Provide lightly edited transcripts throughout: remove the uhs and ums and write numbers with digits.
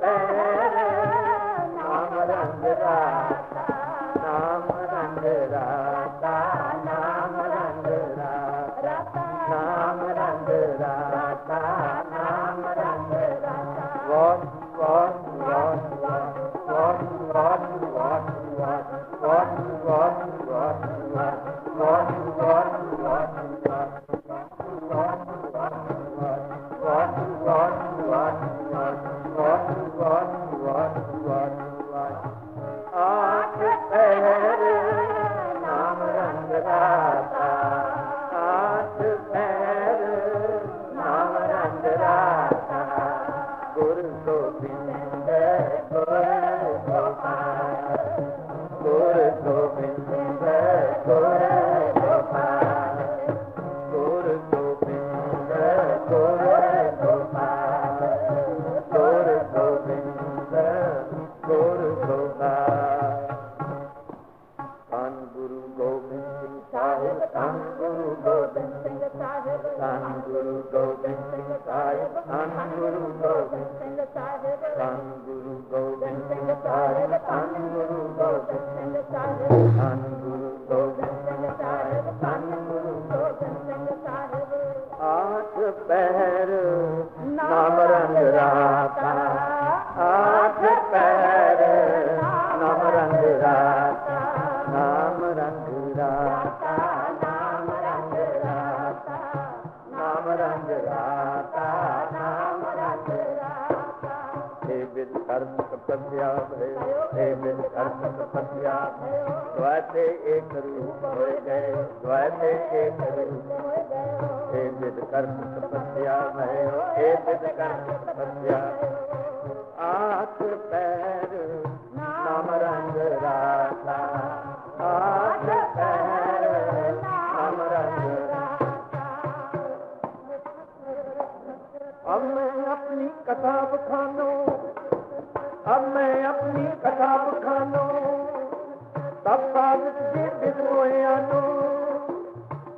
पैर नाम रंग राता, नाम रंग राता, नाम रंग राता, नाम रंग राता, नाम रंग राता। What, what, what, what, what, what, what, what, what, what, what, what, what, what, आठ पैर नाम रंग राता, आठ पैर नाम रंग राता, गुरु गोविंद गुरु गोपाल, गुरु गोविंद गुरु गोपाल, गुरु गोविंद गुरु गोपाल, गुरु गोविंद गुरु गोपाल। धन गुरु गोविंद सिंह साहिब, धन गुरु गोविंद सिंह साहिब, धन गुरु गोविंद सिंह साहिब, धन गुरु गोविंद सिंह साहिब, धन गुरु गोविंद सिंह साहिब, धन गुरु गोविंद सिंह साहिब, धन गुरु गोविंद सिंह साहिब, धन गुरु गोविंद सिंह साहिब। आठ पैर नाम रंग राता, आठ पैर नाम रंग राता, नाम रंग राता, नाम रंग राता, नाम रंग राता, नाम रंग राता। हे विद कर्म तपस्या भयो, हे विद कर्म तपस्या भयो, द्वैते एक रूप हो गए, द्वैते एक रूप हो गए। हे विद कर्म तपस्या भयो, हे विद कर्म तपस्या, आठ पैर नाम रंग राता, आठ पैर नाम रंग राता। अब मैं अपनी कथा बखानो, अब मैं अपनी कथा बखानो, तब साबित जी विद्रोह आनो।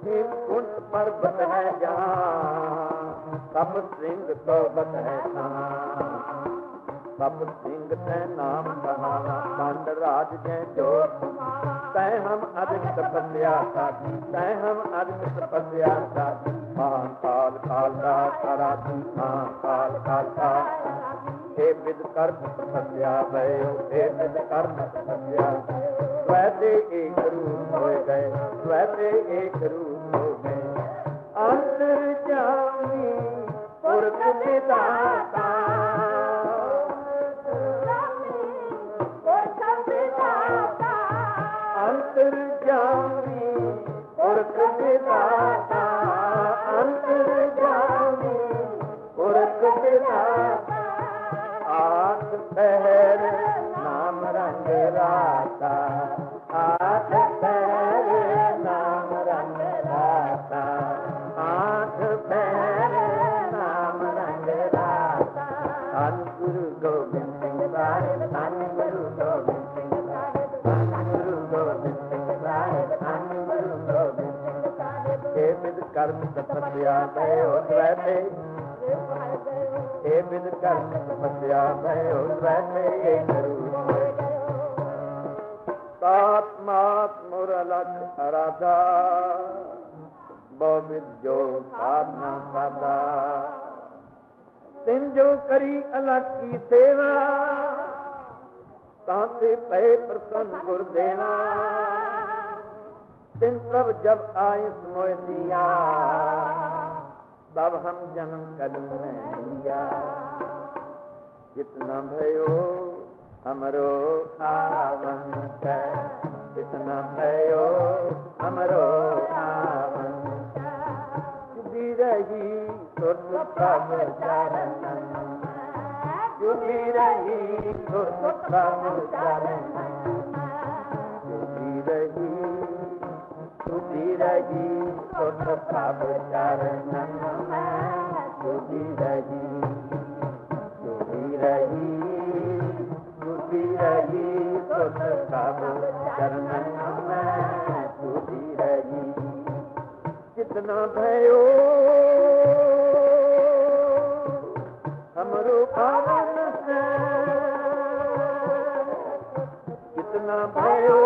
हेमकुंड पर्वत है जहाँ, सब सिंह सोबत है जहाँ, सब सिंह तै नाम कहाना, पांड राज जै जोर तै हम अधिक तपस्या साधी, तै हम अधिक तपस्या साधी। महाकाल काल का कराती, महाकाल काल का। हे विद कर्म तपस्या भयो, हे विद कर्म तपस्या, द्वैते एक रूप हो गए, द्वैते एक रूप हो गए। अंतर्यामी पुरख विधाता, अंतर्यामी पुरख विधाता, अंतर्यामी पुरख विधाता। आठ पैर नाम रंग राता, आठ पैर नाम रंग राता, आठ पैर नाम रंग राता। धन गुरु गोविंद सिंह साहिब, धन गुरु गोविंद सिंह साहिब, धन गुरु गोविंद सिंह साहिब, धन गुरु गोविंद सिंह साहिब। हे विद कर्म तपस्या भयो द्वैते, हे विद कर्म तपस्या भयो द्वैते एक रूप हो गए। तात्मात मुर अलख आराधा, बहुविध जो साधना साधा। तिन जो करी अलख की सेवा, ताते पे प्रसन्न गुरुदेवा। तिन सब जब आए मोह दिया, तब हम जन्म कलम में लिया। जितना भयो हमरो आवंत, जितना भयो हमरो आवंत। चुभी रही सुर सब चरणन, चुभी रही सुर सब चरणन। चुभी रही सुर सब चरणन में, चुभी रही सुर सब चरणन में, चुभी रही। जितना भयो हमरो पावन से न भयो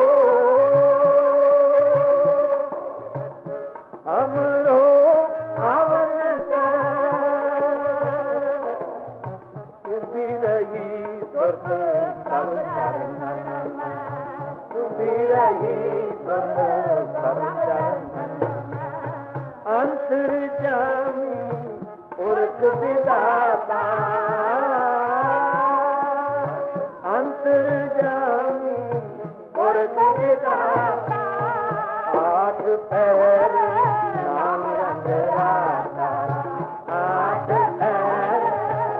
हमरो आवन रही स्वर्ग सब चरण रही स्वर्ग सब चरण अंतर्जामी पुरख विधाता अंतर्जामी पुरख विधाता आठ पैर नाम रंग राता आठ पैर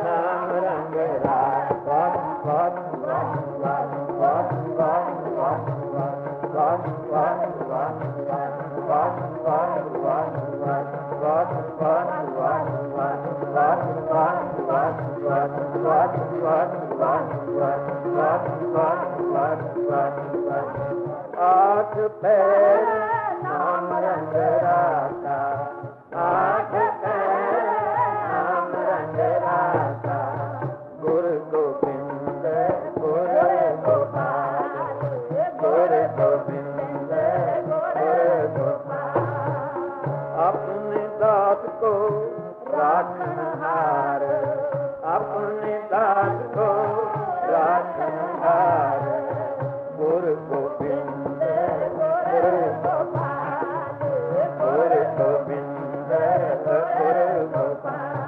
नाम रंग राता वाह वाह वाह वाह वाह वाह वाह वाह आठ पैर नाम रंग राता आठ पैर नाम रंग राता गुरु गोविंद गुरु गोपाल गुरु गोविंद गुरु गोपाल अपने दास को राखनहार अपने दास को राखनहार गुरु गोविंद गुरु गोपाल गुरु गोविंद गुरु गोपाल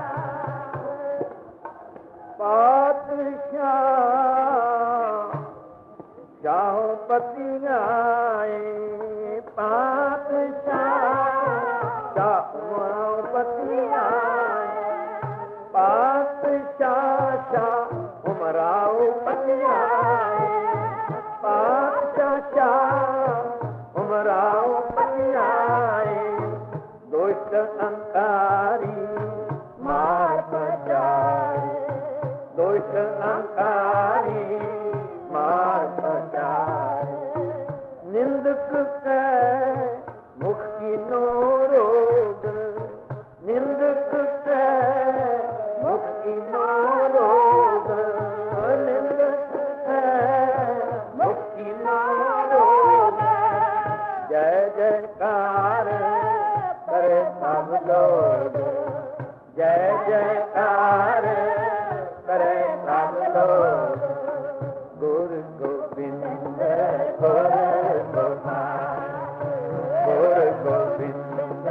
पातशाह जाओ पति आए पातशाह जाओ पति आए पातशाह शाह उमराओ पति आए पातशाह उमराओ पति आए दुष्ट अंकारी मार बजाए दुष्ट अंकारी मार बजाए निंदक के मुख की नो रोग निंदक के मुख की नो रोग निंदक के मुख की नो रोग जय जयकार करे सब लोग जय जयकार करे सब लोग गुरु गोविंद गुरु गोपाल गुरु गोविंद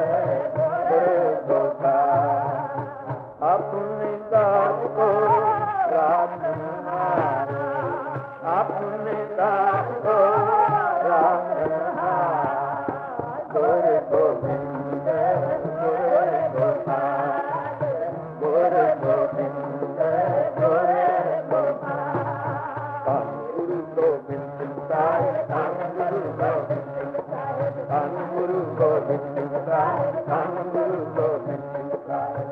गुरु गोपाल अपने दास को राखनहार अपने दास को राखनहार गुरु गोविंद गुरु गोपाल गुरु गोविंद गुरु गोपाल गुरु गोविंद साई गुरु गोविंद गुरु गोविंद साई गुरु गोविंद साई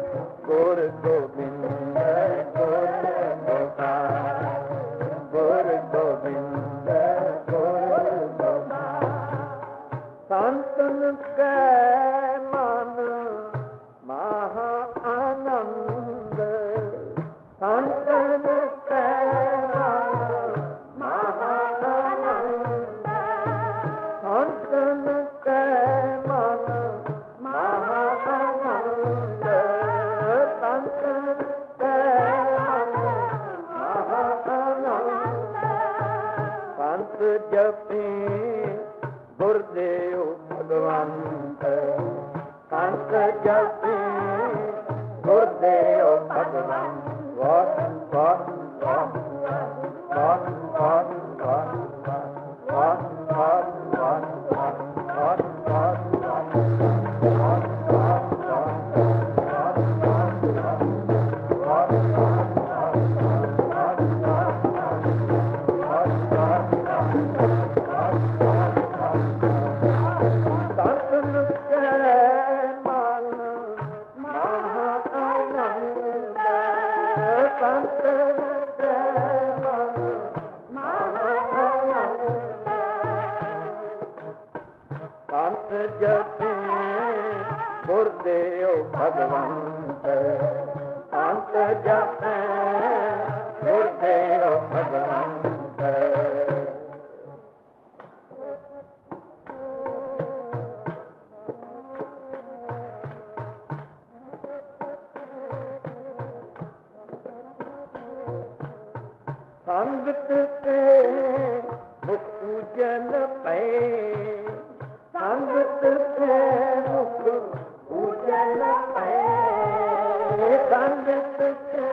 गुरु गोविंद गुरु गोपाल गुरु गोविंद गुरु गोपाल संतन के मन महा आनंद संतन के मन महा आनंद संतन के मन महा आनंद संतन के मन महा आनंद संत जपी गुरुदेव भगवंत संत जपी गुरुदेव भगवंत वाह वाह वाह वाह वाह वाह वाह वाह जपे गुरुदेव भगवंत अंत जपे गुरुदेव भगवंत संगत के मुख पूजन पे संगत के मुख पूजन पे संगत के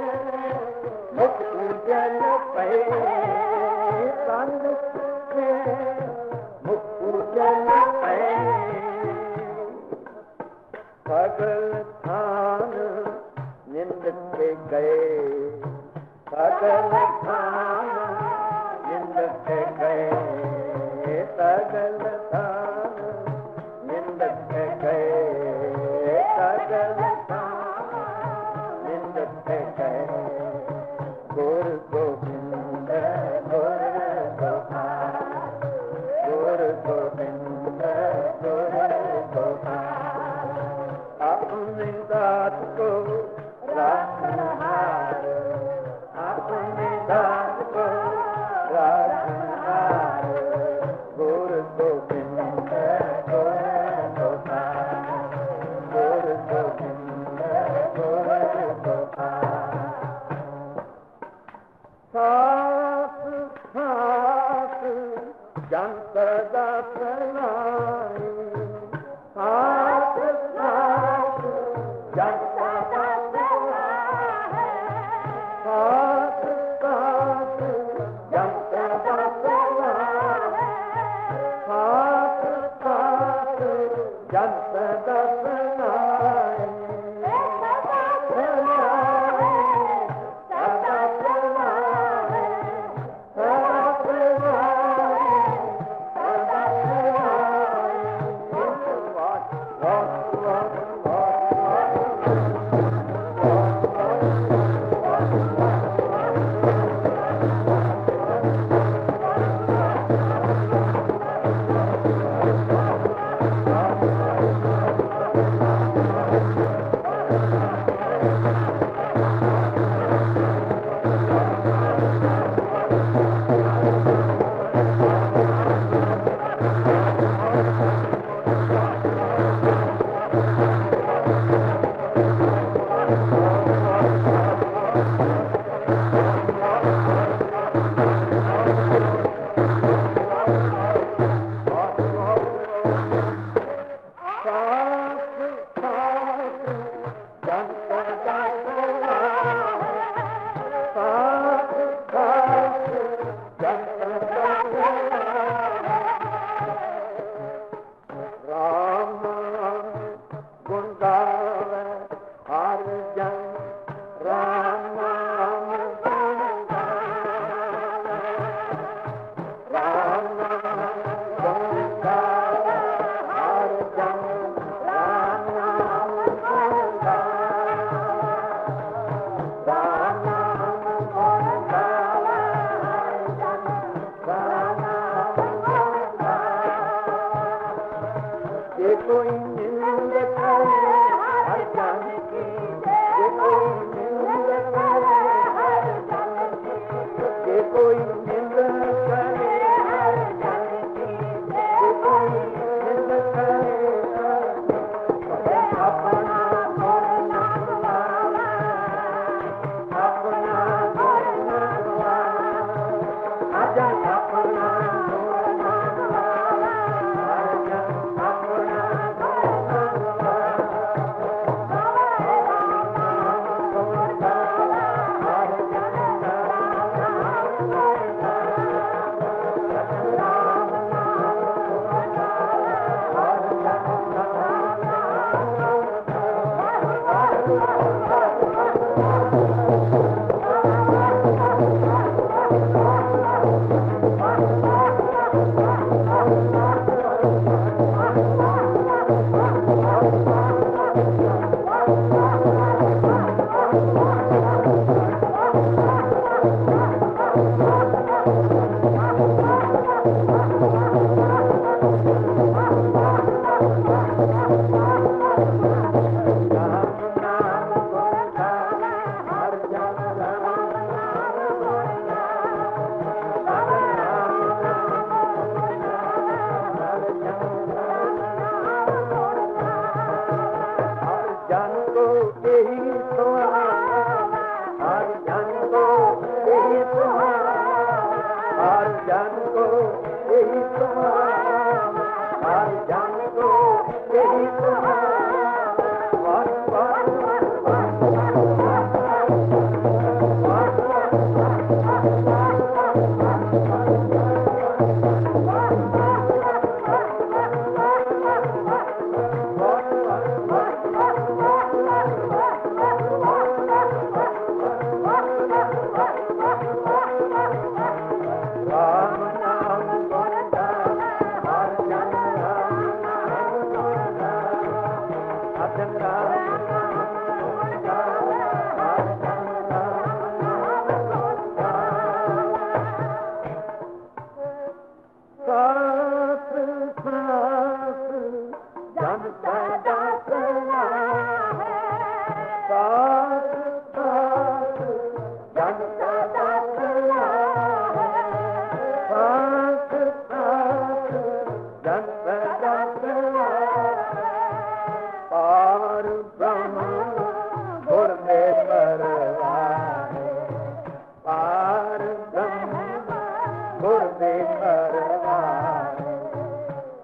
मुख पूजन पे संगत के मुख पूजन पे सगल थान निंद के गए सगल थान निंद के गए सगल थान निंद के गए सगल थान निंद के गए गुरु गोविंद गुरु गोपाल गुरु गोविंद गुरु गोपाल अपनी दात को रखनहार अपनी दात को जन को यही सुहावा, हर जन को यही सुहावा। वाह वाह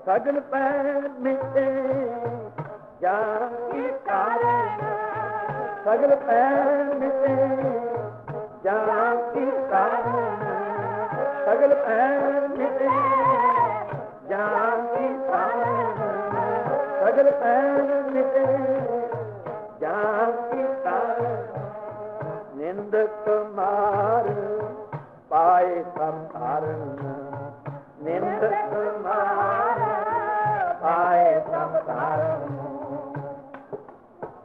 सगल पैर मिटे जान की कारण, सगल पैर मिटे जान की कारण, सगल पैर मिटे जान की कारण, सगल पैर मिटे जान की कारण। निंदक मार पाए सब कारण, निंदक मार पाए सब कारण।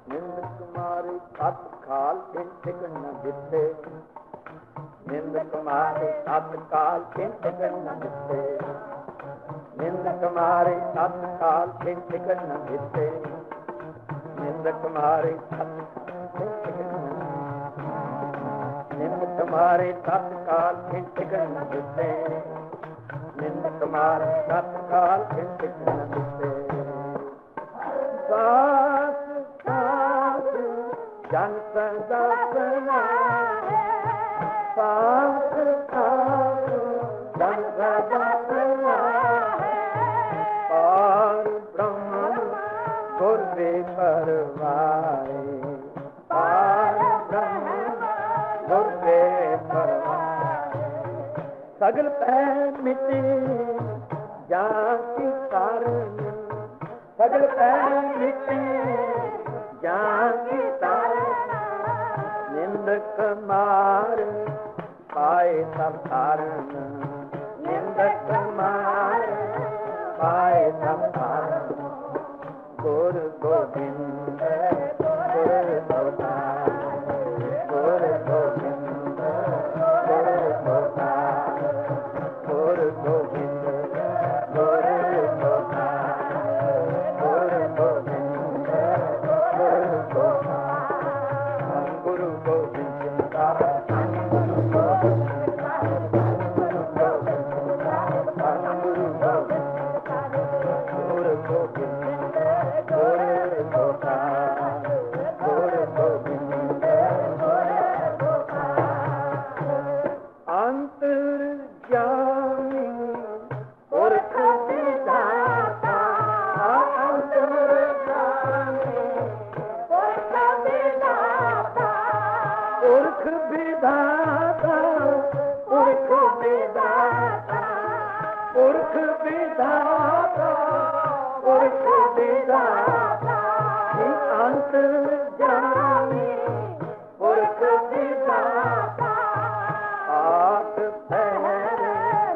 निंदक मारे सत काल चिंतक न दिते, निंदक मारे सत काल चिंतक न दिते, निंदक मारे सत काल चिंतक न दिते, निंदक मारे सत चिंतक निंदक मारे सत काल चिंतक न दिते, निंदक मारे सत काल चिंतक न दिते। सास सास जन सदा सुनाए, सास सास जन सदा सुनाए। पार ब्रह्म गुर दे परवाए, पार ब्रह्म गुर दे परवाए। सगल पैर मिटे जान की कारण, सगल पैर मिटे जान की कारण। निंदक मार पाए सब कारण, निंदक मार पाए सब कारण। गुर गोविंद गुर गोदान, गुर गोविंद गुर गोदान, गुर गोविंद गुर गोदान, गुर गोविंद गुर गोदान। गुरु गोविंद का गुरु गोविंद का गुरु गोविंद का गुरु गोविंद का गुरु गोविंद गुर गोदान, गुर गोविंद गुर गोदान। अंतर जानी पुरख विधाता, अंतर जानी पुरख विधाता, पुरख विधाता, पुरख विधाता, पुरख विधाता, पुरख विधाता। अंतर जानी पुरख विधाता, आठ पैर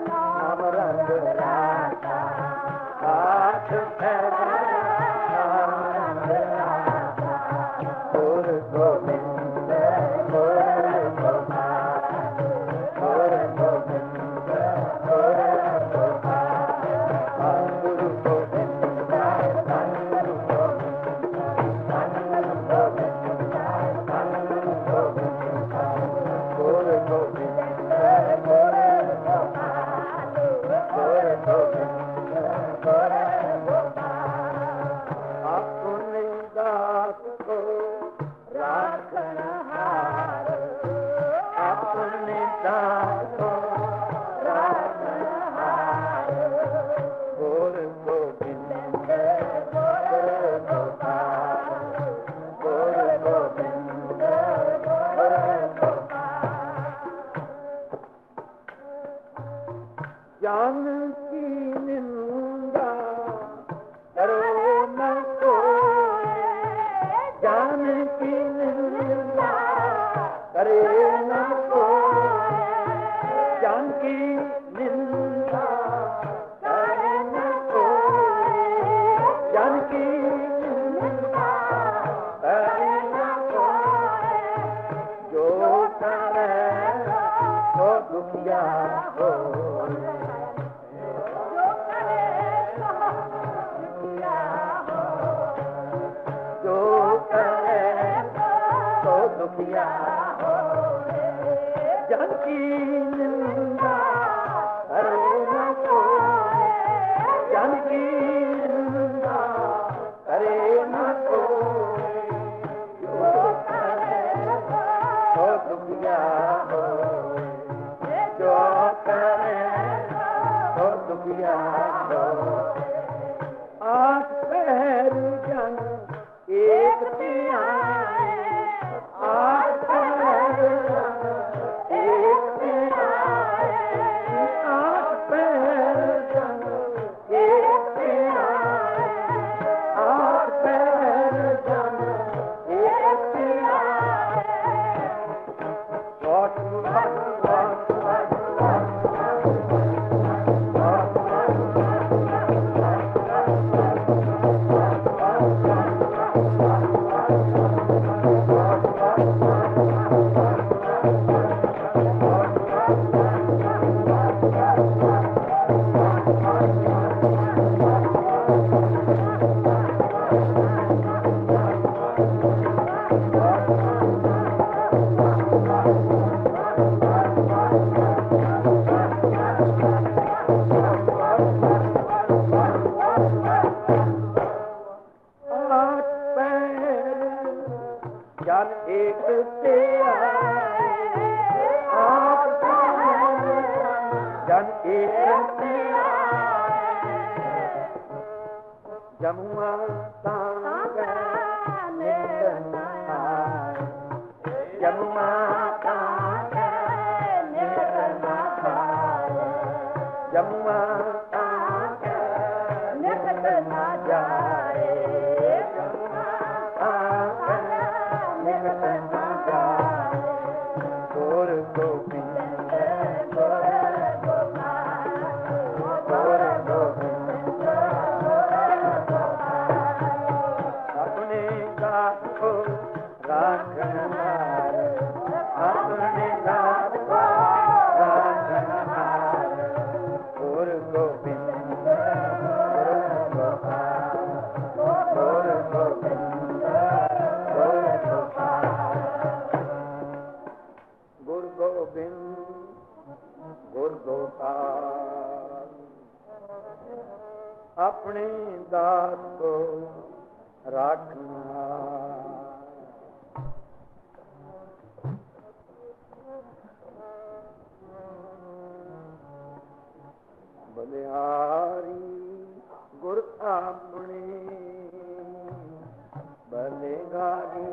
नाम रंग राता, आठ पैर नाम रंग राता। गुर गोविंद गुर गोदान, गुर गोविंद गुर गोदान। गुरु गोविंद धन गुरु गोविंद, धन गुरु गोविंद, धन गुरु गोविंद। गुर गोविंद गुर गोदान, गुर गोविंद गुर गोदान। अपने दास को राखन हार, अपने दास को राखन जान की निंदा करो न कोई, जान की निंदा करे न कोई, जान की निंदा करे न कोई, जान की निंदा करे न कोई, जो करे तो दुखिया हो, दुखिया हो, जन की निंदा करे न कोई, जन की निंदा करे न कोई, जो करे तो दुखिया हो, जो करे तो दुखिया हो। आठ पहर जन एक त्याए, आठ पहर एक त्याए, आठ पहर जन एक त्याए, आठ पहर जन एक त्याए, वाट वाट वाट वाट जन एक त्याए, आठ पहर जन एक त्याए, जमुआ तांग नित आए, जमुआ तांग नित आए, जमुआ तांग नित न जाए, गोर गोविंद गोर गोपाल, गोर गोविंद गोर गोपाल, अपने गात को राखनहार, अपने गात को राखनहार, गोर गोविंद गोर गोपाल, गोर गोविंद गोर गोपाल, गुरु गोविंद गुरु गोपाल, अपने दास को राखना, बलिहारी गुरु अपने, बलिहारी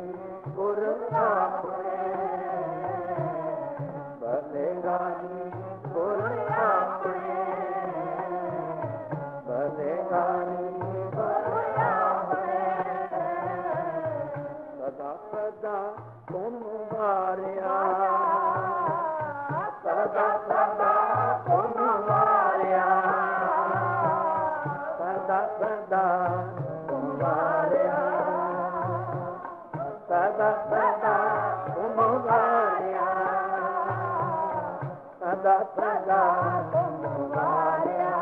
गुरु अपने, बलिहारी गुरु अपने, बलिहारी गुरु अपने, सदा सदा तुम मारिया, सदा सदा तुम मारिया, सदा सदा तुम मारिया, सदा सदा तुम मारिया, सदा सदा तुम मारिया,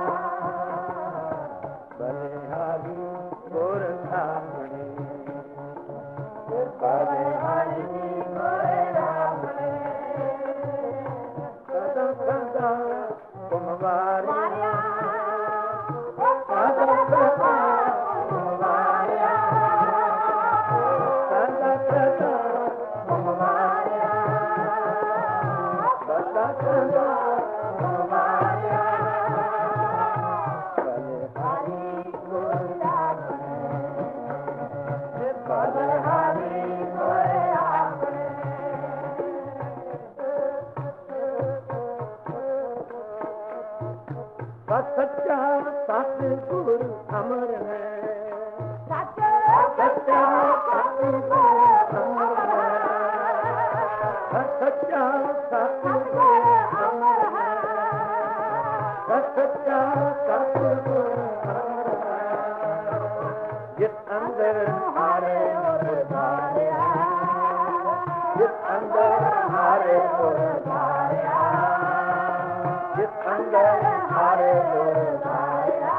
बलिहारी गुरु अपने, बलिहारी गुरु अपने, सदा सदा तुम मारिया, सदा सदा तुम मारिया, सदा सदा तुम मारिया, सदा सदा तुम मारिया, बलिहारी गुरु अपने, बलिहारी गुरु अपने, सच्चा सतगुरु अमर है, सच्चा सतगुरु अमर है, सच्चा सतगुरु अमर है, सच्चा सतगुरु अमर है। जिस अंदर हारे और धारिया, जिस अंदर हारे और धारिया, जिस अंदर हारे और धारिया,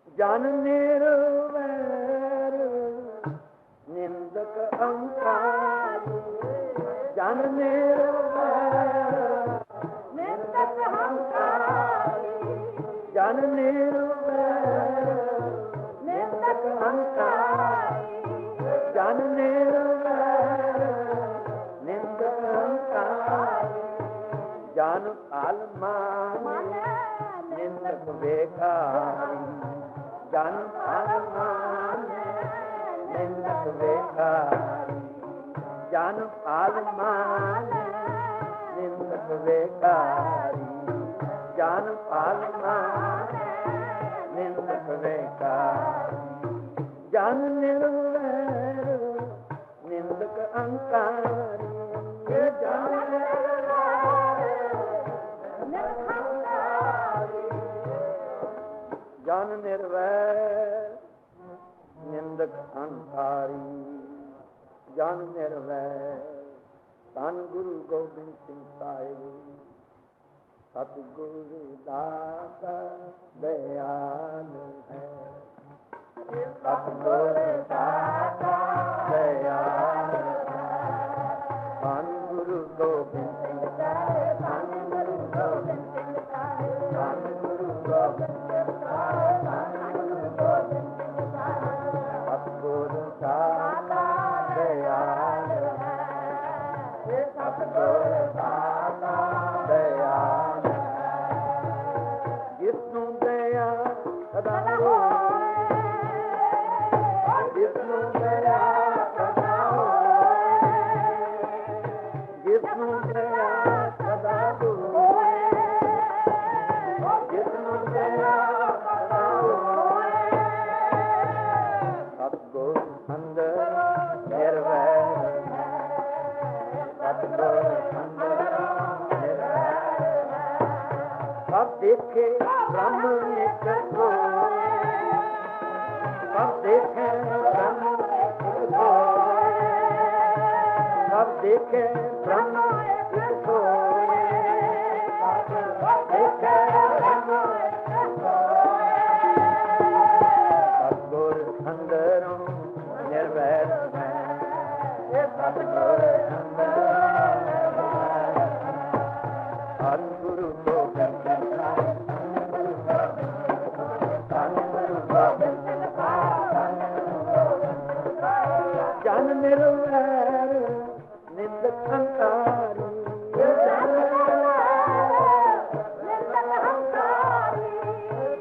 ਜਨ ਨਿਰਵੈਰ ਨਿੰਦਕ ਅਹੰਕਾਰੀ ਜਨ ਨਿਰਵੈਰ ਨਿੰਦਕ ਅਹੰਕਾਰੀ ਜਨ ਨਿਰਵੈਰ ਨਿੰਦਕ ਅਹੰਕਾਰੀ ਜਨ ਨਿਰਵੈਰ ਨਿੰਦਕ ਅਹੰਕਾਰੀ ਜਨ ਆਲਮਾਨ ਨਿੰਦਕ ਵੇਖਾਰੀ ਜਨ ਆਲਮਾਨ ਨਿੰਦਕ ਵੇਖਾਰੀ ਜਨ ਆਲਮਾਨ ਨਿੰਦਕ ਵੇਖਾਰੀ ਜਨ ਆਲਮਾਨ ਨਿੰਦਕ ਵੇਖਾਰੀ ਜਨ ਨਿਰਵੈਰ ਨਿੰਦਕ ਅਹੰਕਾਰੀ ਜਨ ਜਨ ਨਿਰਵੈਰ ਨਿੰਦਕ ਅਹੰਕਾਰੀ ਜਨ ਨਿਰਵੈਰ ਧੰਨ ਗੁਰੂ ਗੋਬਿੰਦ ਸਿੰਘ ਸਾਹਿਬ ਸਤਿਗੁਰੂ ਦਾਤਾ ਦਇਆਲ ਹੈ ਸਤਿਗੁਰੂ ਦਾਤਾ ਦਇਆਲ ਹੈ ਧੰਨ ਗੁਰੂ ਗੋਬਿੰਦ ਸਿੰਘ ਸਾਹਿਬ ਧੰਨ ਗੁਰੂ ਗੋਬਿੰਦ ਸਿੰਘ ਸਾਹਿਬ ਧੰਨ ਗੁਰੂ ਗੋਬਿੰਦ ਸਤਿਗੁਰੂ ਦਾਤਾ ਦਇਆਲ ਹੈ ਸਤਿਗੁਰੂ ਦਾਤਾ ਦਇਆਲ ਹੈ ਜਿਸਨੂੰ ਦਇਆ ਸਦਾ ਹੋਏ ਜਿਸਨੂੰ ਦਇਆ ਸਦਾ ਹੋਏ ਜਿਸਨੂੰ ਦਇਆ ਸਦਾ ਹੋਏ ਜਿਸਨੂੰ ਦਇਆ ਸਦਾ ਹੋਏ ਸਤਿਗੁਰ ਅੰਦਰ ਨਿਰਵੈਰ ਸਤਿਗੁਰ ਅੰਦਰ ਨਿਰਵੈਰ ਸਭ ਦੇਖੇ ਬ੍ਰਹਮ ਇੱਕ ਹੋਏ ਸਭ ਦੇਖੇ ਬ੍ਰਹਮ ਇੱਕ ਹੋਏ ਸਭ ਦੇਖੇ ਬ੍ਰਹਮ ਇੱਕ ਹੋਏ ਸਭ ਦੇਖੇ ਬ੍ਰਹਮ ਇੱਕ ਹੋਏ ਸਤਿਗੁਰ ਅੰਦਰੋਂ ਨਿਰਵੈਰ ਹੈ ਸਤਿਗੁਰ ਅੰਦਰੋਂ ਨਿਰਵੈਰ ਧੰਨ ਗੁਰੂ ਗੋਬਿੰਦ ਸਿੰਘ ਸਾਹਿਬ ਧੰਨ ਗੁਰੂ ਗੋਬਿੰਦ ਸਿੰਘ ਸਾਹਿਬ ਜਨ ਨਿਰਵੈਰ ਨਿੰਦਕ ਅਹੰਕਾਰੀ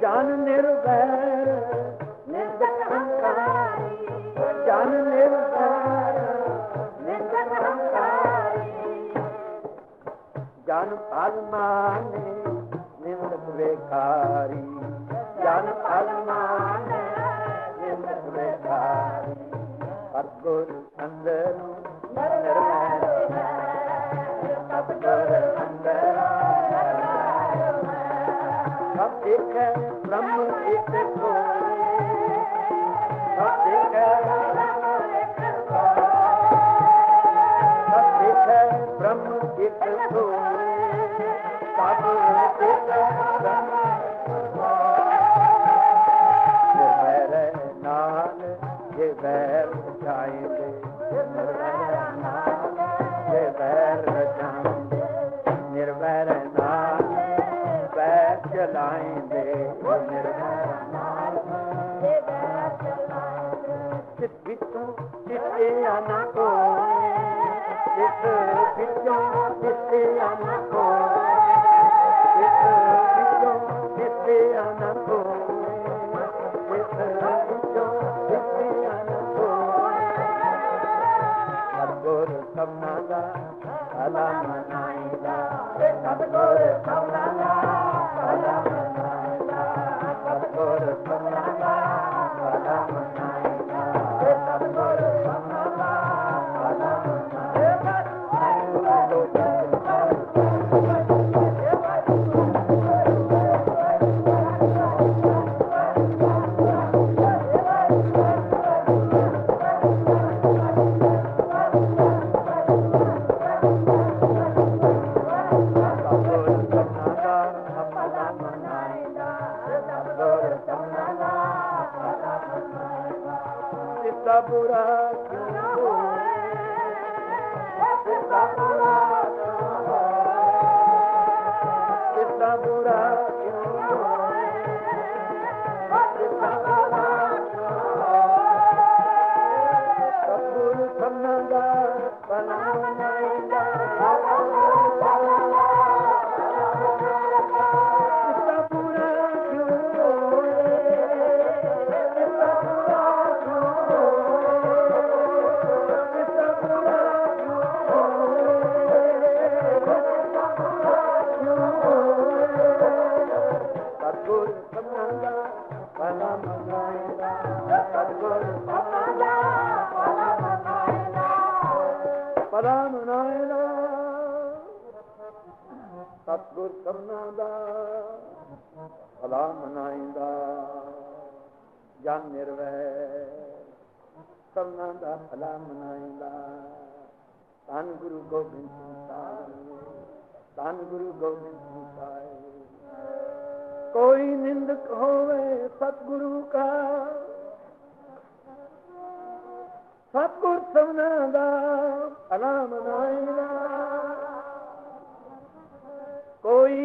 ਜਨ ਨਿਰਵੈਰ ਨਿੰਦਕ ਅਹੰਕਾਰੀ ਜਨ ਨਿਰਵੈਰ ਨਿੰਦਕ ਅਹੰਕਾਰੀ ਜਨ ਆਲਮਾਨੇ ਨਿੰਦਕ ਵੇਖਾਰੀ ਜਨ ਆਲਮਾਨੇ ਨਿੰਦਕ ਵੇਖਾਰੀ ਸਤਿਗੁਰ ਅੰਦਰੋਂ ਨਿਰਵੈਰ ਸਤਿਗੁਰ ਅੰਦਰੋਂ ਨਿਰਵੈਰ ਸਭ ਦੇਖੈ ਬ੍ਰਹਮ ਇੱਕ ਹੋਏ ਸਭ ਦੇਖੈ ਬ੍ਰਹਮ ਇੱਕ ਹੋਏ ਸਭ ਦੇਖੈ ਬ੍ਰਹਮ ਇੱਕ ਹੋਏ ਸਭ ਦੇਖੈ ਬ੍ਰਹਮ ਇੱਕ ਹੋਏ ਨਿਰਵੈਰ ਨਾਲ ਜੇ ਵੈਰ ਰਚਾਇਂਦੇ ਨਿਰਵੈਰ ਨਾਲ ਜੇ ਵੈਰ ਰਚਾਇਂਦੇ ਨਿਰਵੈਰ ਨਾਲ ਵੈਰ ਚਲਾਇਂਦੇ ਨਿਰਵੈਰ ਨਾਲ ਜੇ ਵੈਰ ਚਲਾਇਂਦੇ ਚਿਤ ਵਿੱਚੋਂ ਚਿੱਤਿਆ ਨਾ ਕੋਏ ਚਿਤ ਵਿੱਚੋਂ ਚਿੱਤਿਆ ਨਾ ਕੋਏ ਚਿਤ ਵਿੱਚੋਂ ਚਿੱਤਿਆ ਨਾ ਕੋਏ ਚਿਤ ਵਿੱਚੋਂ ਚਿੱਤਿਆ ਨਾ ਕੋਏ ਸਤਿਗੁਰ ਸਭਨਾਂ ਦਾ ਭਲਾ ਮਨਾਈਦਾ ਸਤਿਗੁਰ ਸਭਨਾਂ ਦਾ ਭਲਾ ਮਨਾਈਦਾ ਸਤਿਗੁਰ ਸਭਨਾਂ बुरा क्यों होए, कितना बुरा क्यों होए, कितना बुरा क्यों होए, कितना बुरा क्यों होए। सतगुरु सबना दा भला मनाएगा, कितना बुरा क्यों होए, कितना बुरा क्यों होए, कितना बुरा क्यों होए। सतगुरु सबना दा भला मनाएगा, सतगुरु सबना दा भला मनाएगा, भला मनाएगा। सतगुरु सबना दा भला मनाएगा, जन निर्वै सबना दा भला मनाएगा। धन गुरु गोबिंद सिंह साहिब, धन गुरु गोबिंद सिंह साहिब। कोई निंदक होवे सतगुरु का, सतगुरु सबना दा भला मनाएगा। कोई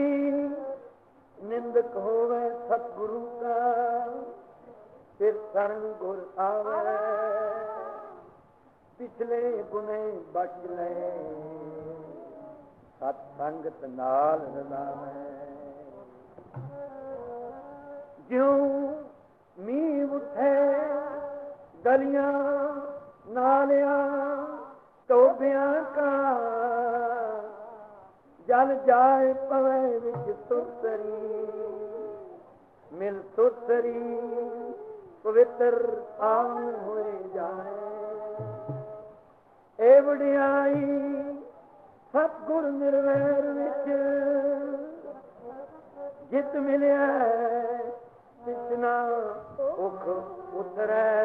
निंदक होवे सतगुरु का, फिर शरण गुर आवे, पिछले गुने बच ले, सतसंगत नाल रलावे। ज्यों मींह उठे गलियां नालियां टोबियां का, जल जाए पवे विच सुरसरी, मिल सुरसरी पवित्र आन होए जाए। ए वडियाई सतगुर निर्वैर विच, जित मिलिया तितना उख उतरै,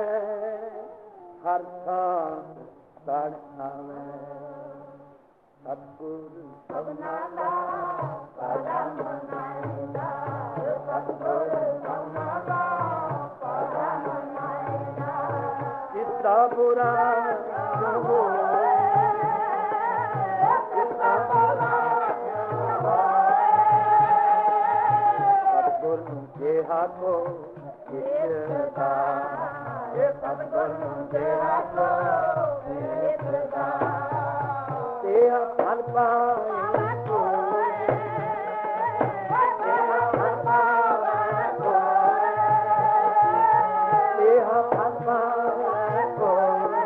हर थां सड़ आवे। सतगुरु सबना दा भला मनाएगा, सतगुरु सबना दा भला मनाएगा। कितना बुरा क्यों होए, कितना बुरा क्यों होए। सतगुरु के हाथों किसदा, सतगुरु के हाथों किसदा, तेरा फल पाए कोई, तेरा फल पाए कोई, तेरा फल पाए कोई,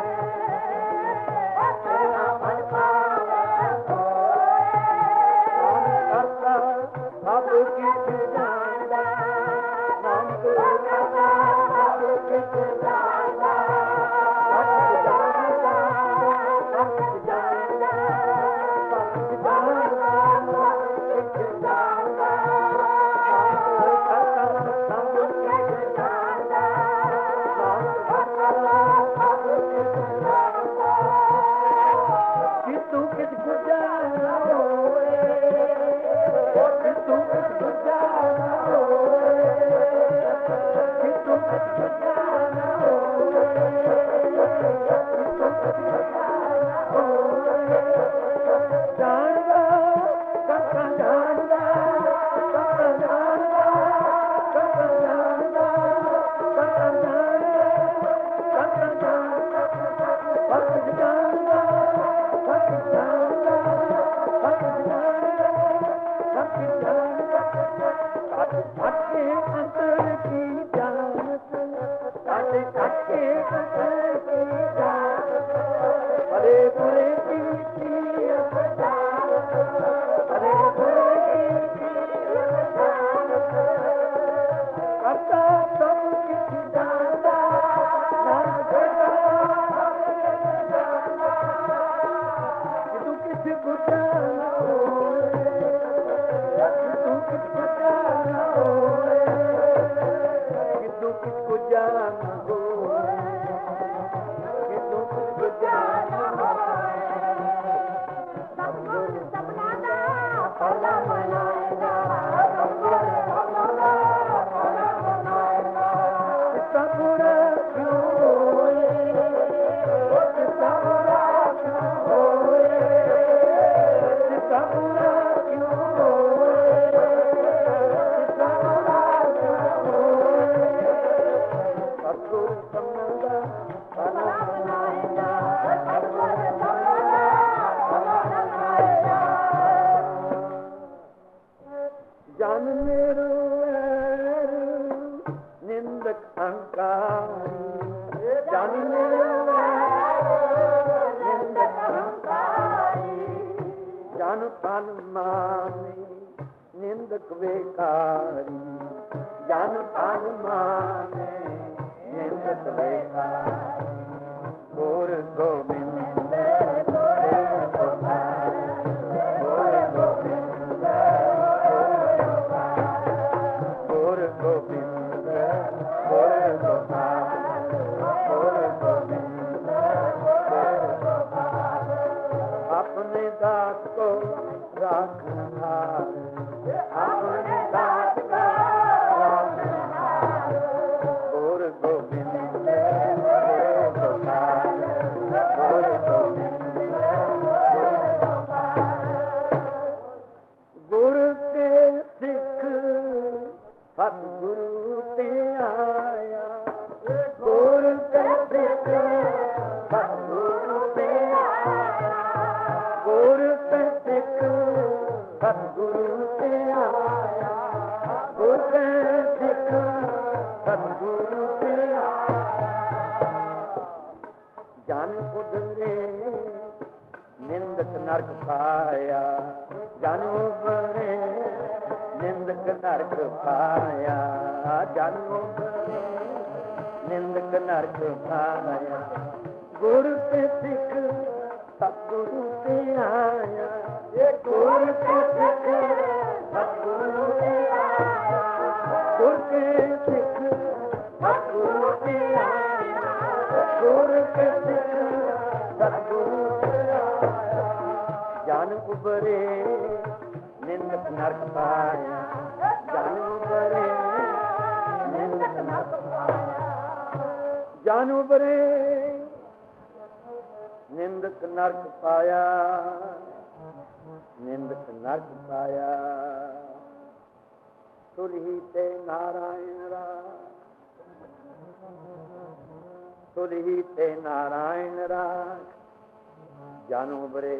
तेरा फल पाए कोई। नाम करता सब किछ जानदा, नाम करता सब किछ जानदा, सब जानदा, सब जानदा, सब जानदा, किछ जानदा। नाम करता सब किछ जानदा, नाम करता सब किछ जानदा। कितू किछ गुजारा होए, कितू किछ गुजारा होए, कितू किछ गुजारा होए, कितू किछ गुजारा होए। जानदा करता जानदा, करता जानदा, करता जानदा, करता जानदा, करता जानदा, फर्क जानदा, फर्क जानदा, फर्क जानदा, फर्क जानदा। काटे काटे अंतर की जानत, काटे काटे अंतर की जानत, भले बुरे की जानत, भले बुरे की जानत। करता सब किछ जानदा, नाम करता सब किछ जानदा। कितू किछ गुजारा होए, कितू किछ गुजारा होए, कितू किछ गुजारा होए, कितू किछ गुजारा होए। सतगुरु सबना दा भला मनाएगा, सतगुरु सबना दा भला मनाएगा। कितना बुरा क्यों होए, ਅਹੰਕਾਰੀ ਜਨ ਨਿੰਦਕ ਅਹੰਕਾਰੀ ਜਨ ਤਨ ਮਾਨੇ ਨਿੰਦਕ ਵੇਕਾਰੀ ਜਨ ਤਨ ਮਾਨੇ ਨਿੰਦਕ ਵੇਕਾਰੀ ਗੁਰ ਗੋਬਿੰਦ अपने दास को राखनहार अपने दास को राखनहार गुर गोबिंद गुर गोबिंद गुरु के सिख सतगुरु ते आया गुरु के सिख सतगुरु ते आया गुरु के सिख सतगुरु ते आया गुरु के सिख सतगुरु ते आया जन उदरे निंदक नरक पाया जन उबरे निंदक नरक पाया जन उबरे निंदक नरक पाया गुरु के सिख सतगुरु ते आया गुरु के सिख सतगुरु ते आया गुरु के सिख सतगुरु ते आया गुरु के सिख सतगुरु ते आया जन उबरे निंदक नरक पाया जन उबरे निंदक नरक पाया जन उबरे निंदक नरक पाया निंदक नरक पाया सुरही ते नारायण राज सुरही ते नारायण राज जन उबरे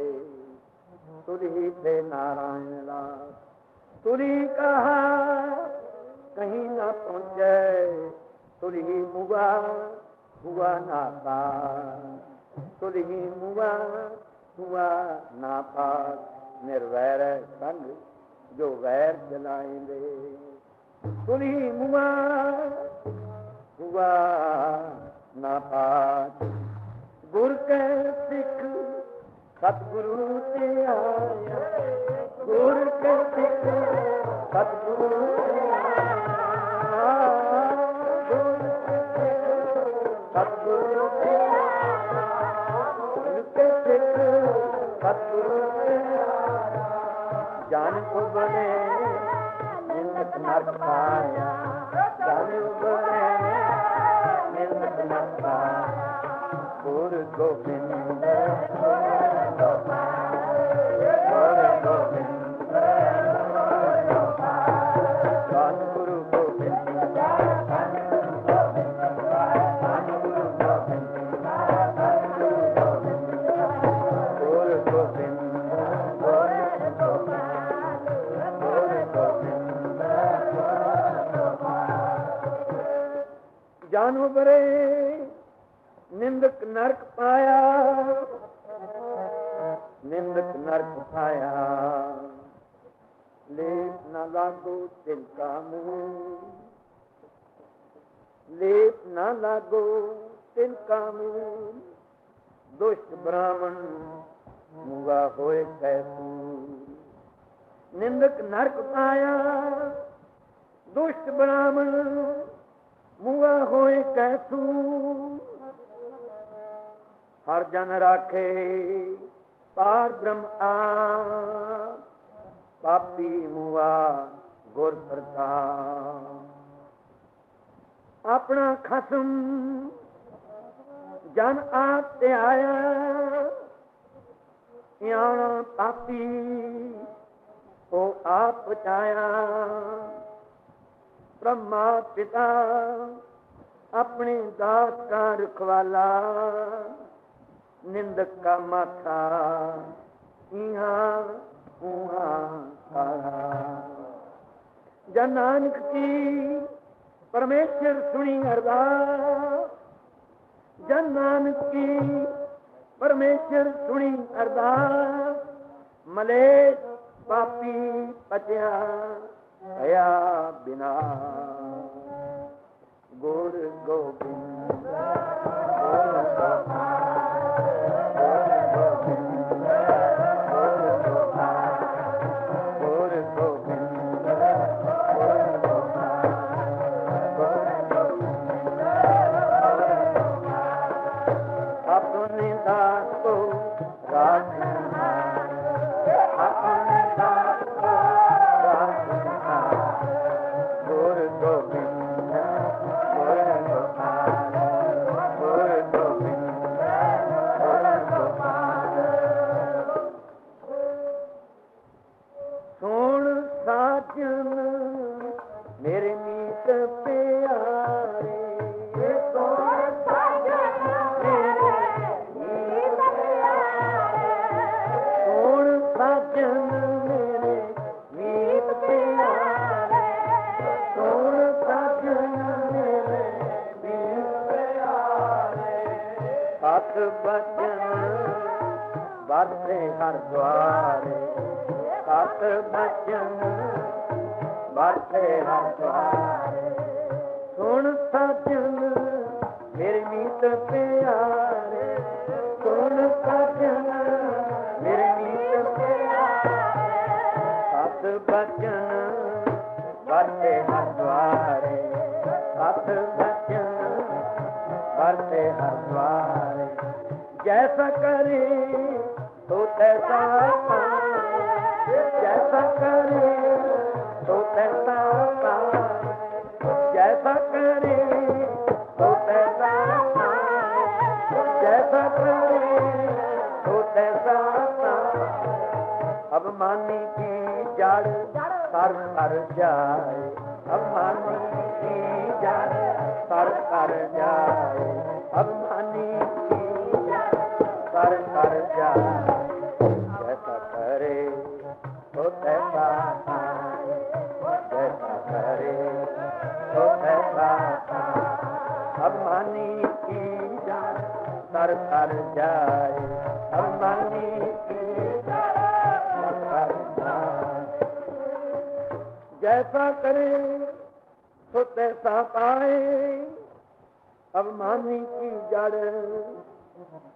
सुरही ते नारायण राज सुरी कहा कहीं ना पहुंचे सुरही मुआ हुआ ना पा सुरही मुआ हुआ ना पास निर्वैर संग जो वैर जलाएंगे सुरही मुआ हुआ ना पास गुर के सिख सतगुरु ते आया गुर के सिख सतगुरु ते आया गुर के सिख सतगुरु ते आया गुर के सिख सतगुरु ते आया जन उबरे निंदक नरक पाया जन उबरे निंदक नरक पाया गुर गोबिंद जानो बरे निंदक नरक पाया निंदक नरक पाया लेप न लागो तिनका मुंह लेप न लागो तिनका मुंह दुष्ट ब्राह्मण मुआ होए कैसू निंदक नरक पाया दुष्ट ब्राह्मण मुआ होए कैसू हर जन राखे पार ब्रह्म आप पापी मुआ गुर प्रताप अपना खसम जन आप ते आया याना पापी ओ आप बचाया ब्रह्मा पिता अपने दास का रखवाला निंदक का माथा यहाँ उहाँ जन नानक की परमेश्वर सुनी अरदास जन नानक की, परमेश्वर सुनी अरदास मलेश पापी पतिया भया बिना। गुर गोबिंद गुर अपने दास को राखना, अपने दास को राखना। गुर गोबिंद गुर गोपाल, गुर गोबिंद गुर गोपाल। सुन साजन मेरे मीत प्यारे, बचन बाते हर द्वारे, सत बचन बाते हर द्वारे। सुन साजन मेरे मीत प्यारे, सुन साजन मेरे मीत प्यारे। सत बचन बाते हर द्वारे, सत बचन बाते हर द्वारे। जैसा करे तो तैसा पाए, जैसा करे तो तैसा पाए, जैसा करे तो तैसा पाए, जैसा करे तो तैसा पाए। अब मानी की जड़ सर कर जाए, अब मानी की जड़ सर कर जाए, अब मानी कर जाए। जैसा करे तो तैसा पाए, जैसा करे तो तैसा पाए। अब मानी की जाए सर कर जाए, अब मानी की सर कर जाए। जैसा करे तो तैसा पाए, अब मानी की जड़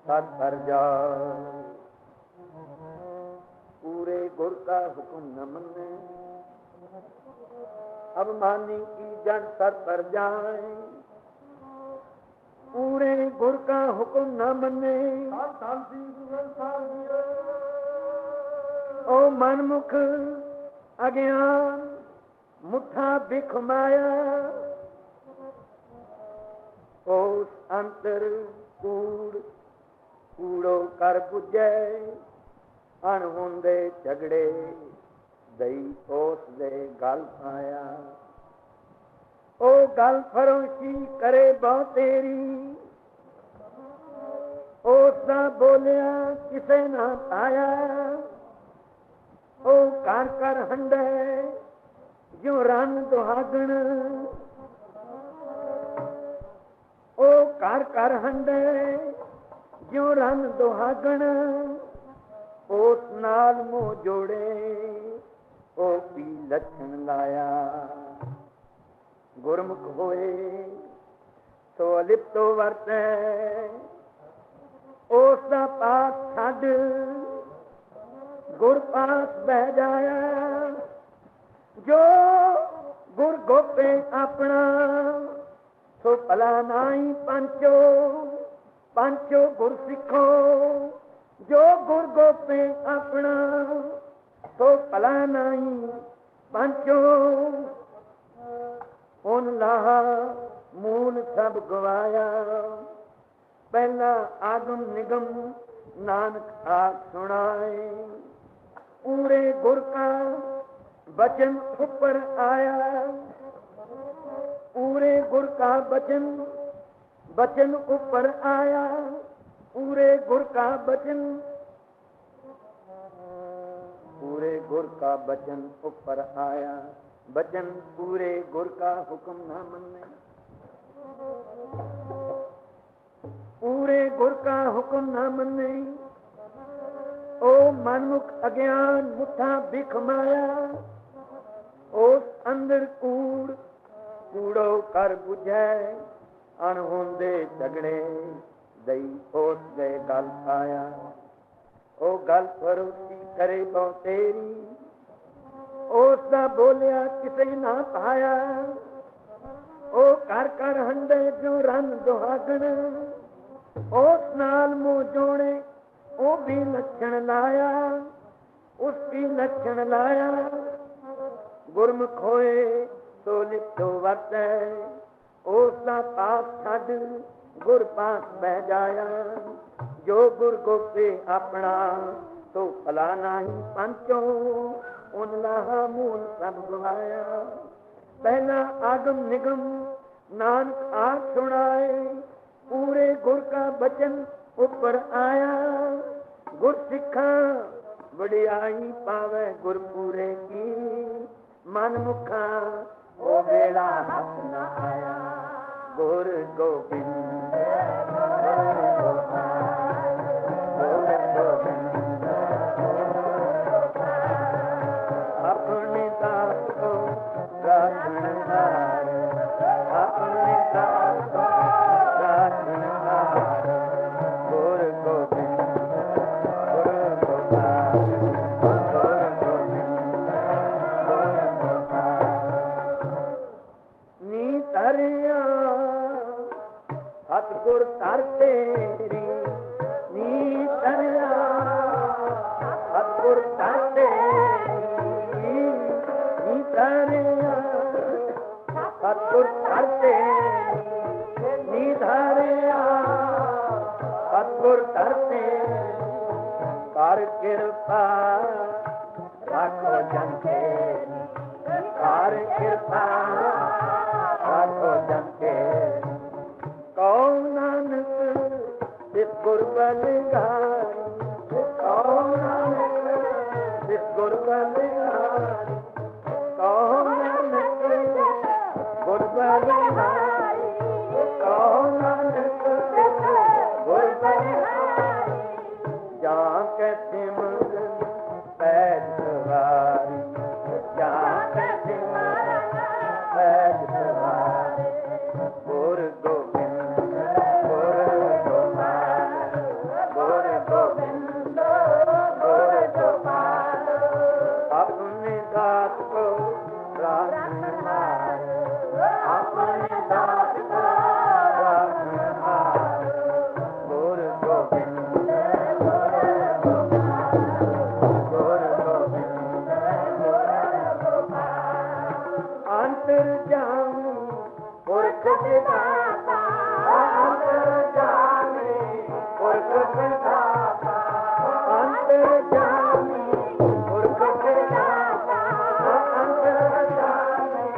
सर पर जाए। पूरे गुर का हुक्म न मने, अब मानी की जड़ सर पर जाए। पूरे गुर का हुक्म न मने, ओ मनमुख अज्ञान मुठा बिख माया। ओस अंतर कूड़ कूड़ो कर बुझे, अणहुंदे झगड़े दई ओस दे गल पाया। ओ गल फरोशी करे बहु तेरी, ओस दा बोलिया किसे ना पाया। ओ कर कर हंडे जो रन दुहागण, ओ कर कर हंडे जो रन दुहागण। उस नाल मुँह जोड़े ओ पी लक्षण लाया। गुरमुख होए सो अलिप्तो वरते, उस दा पास छड गुर पास बह जाया। जो गुर गोपे अपना सो भला नाई पंचो, पंचो गुर सिखो। जो गुर गोपे अपना सो भला नाई पंचो। उन लाहा मूल सब गवाया, पहला आगम निगम नानक आग सुनाए। पूरे गुर का बचन ऊपर आया, पूरे गुर का बचन बचन ऊपर आया। पूरे गुर का बचन, पूरे गुर का बचन ऊपर आया। बचन पूरे गुर का हुक्म न मन्ने, पूरे गुर का हुक्म न मन्ने। ओ मनमुख अज्ञान मुठा बिख माया, उस अंदर कूड़ कूड़ो कर बुझै। अनहोंदे झगड़े दई ओस गए गल पाया। ओ गल परोसी करे बहु तेरी, ਉਸ ਦਾ ਬੋਲਿਆ ਕਿਸੇ ਨਾ ਪਾਇਆ। ਉਹ ਕਰ ਕਰ ਹੰਡੇ ਜੋ ਰਨ ਦੁਹਾਗਣ, ਉਸ ਨਾਲ ਮੂੰਹ ਜੋੜੇ ਉਹ ਵੀ ਲੱਛਣ ਲਾਇਆ। ਉਸ ਕੀ ਲੱਛਣ ਲਾਇਆ ਗੁਰਮੁਖ ਹੋਏ ਸੋ ਲਿਪਟੋ ਵਰਤੈ। ਉਸ ਦਾ ਪਾਸ ਛੱਡ ਗੁਰ ਪਾਸ ਬਹਿ ਜਾਇਆ। ਜੋ ਗੁਰ ਗੋਪੇ ਆਪਣਾ ਸੋ ਭਲਾ ਨਹੀਂ ਪੰਚੋ, उन लाहा मूल सब गवाया। पहला आगम निगम नानक आख सुनाए, पूरे गुर का बचन ऊपर आया। गुर सिखा वडियाई पावे गुर पूरे की, मन मुखा ओ वेला हथ न आया। गुर गोबिंद अपने दास को राखनहार, अपने दास को राखनहार। गुर गोबिंद गुर गोपाल, गुर गोबिंद गुर गोपाल। नी तरिया सतगुर तर तेरी, नी तरिया सतगुर तर तेरी। सतगुर तरते निधारिया, सतगुर तरते कर कृपा राखो जन के, कर कृपा राखो जन के। कौन नानक इस गुर बलिहारी, कौन नानक इस गुर बलिहारी। कौन नानक गुर बलिहारी, कौन नानक गुर बलिहारी। जां के सिमरन पैज सवारी, जां के सिमरन पैज सवारी। गुर गोबिंद गुर गोपाल, गुर गोबिंद गुर गोपाल। अपने दास को राखनहार, अपने दास को राखनहार। गुर गोबिंद गुर गोपाल, गुर गोबिंद गुर गोपाल। अंतर्यामी पुरख विधाता, अंतर्यामी पुरख विधाता, अंतर्यामी पुरख विधाता, अंतर्यामी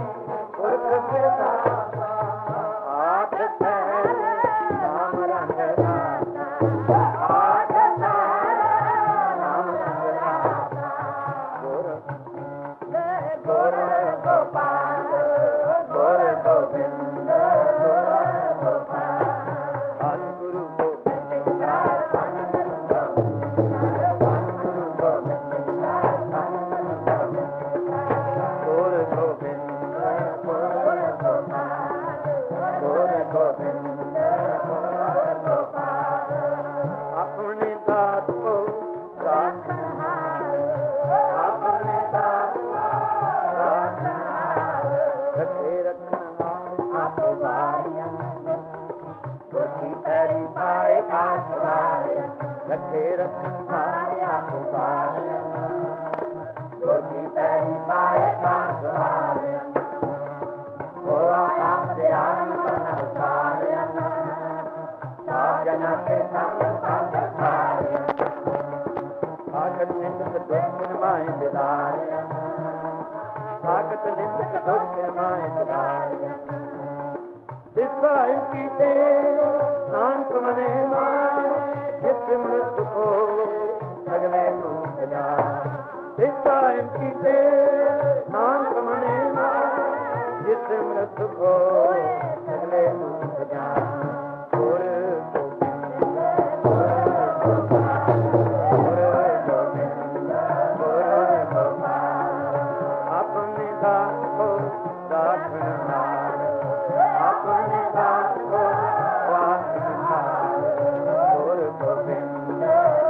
पुरख विधाता। आठ पैर नाम रंग राता, आठ पैर नाम रंग राता। गुर गुर गोपाल, गुर गोबिंद गुर गोपाल। धन गुरु गोबिंद धन गुरु गोबिंद, धन गुरु गोबिंद धन गुरु गोबिंद। गुर गोबिंद गुर गोपाल, गुर गोबिंद गुर गोपाल। अपने दास को राखनहार, अपने दास को राखनहार। रखे रखनहार आप वारिया, गोदी पैरी पाए पास वारिया। रखे रखनहार आप वारिया, गोदी पैरी पाए पास वारिया। ओ आप से आनंद बना उतारिया, साजना के संग संग उतारिया। आगत निंदक दुष्ट माए बिदारिया, आगत निंदक दुष्ट माए बिदारिया। दिखाई की ते नानक मने माए, जिस मृत्यु को सगले रूप जाए। दिखाई की ते नानक मने माए, ਅੰਮ੍ਰਿਤ ਹੋਏ ਸਗਲੇ ਦੁਖ ਜਾਨ ਗੁਰ ਆਪਣੇ ਦਾ ਰਾਖਣਾ